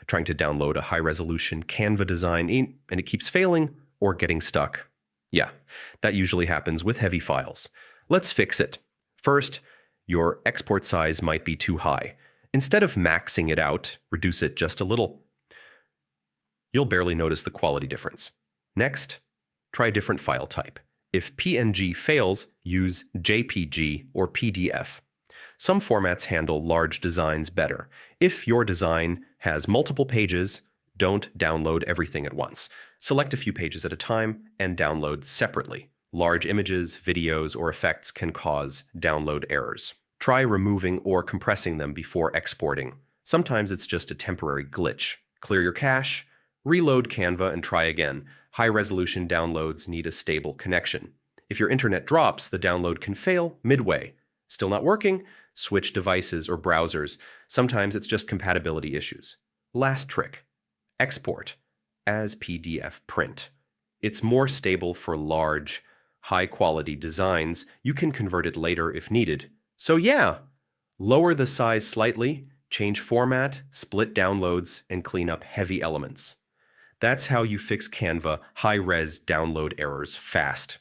trying to download a high-resolution Canva design and it keeps failing or getting stuck. Yeah, that usually happens with heavy files. Let's fix it. First, your export size might be too high. Instead of maxing it out, reduce it just a little. You'll barely notice the quality difference. Next, try a different file type. If PNG fails, use JPG or PDF. Some formats handle large designs better. If your design has multiple pages, don't download everything at once. Select a few pages at a time and download separately. Large images, videos, or effects can cause download errors. Try removing or compressing them before exporting. Sometimes it's just a temporary glitch. Clear your cache, reload Canva, and try again. High-resolution downloads need a stable connection. If your internet drops, the download can fail midway. Still not working? Switch devices or browsers. Sometimes it's just compatibility issues. Last trick: export as PDF print. It's more stable for large, high-quality designs. You can convert it later if needed. So yeah, lower the size slightly, change format, split downloads, and clean up heavy elements. That's how you fix Canva high-res download errors fast.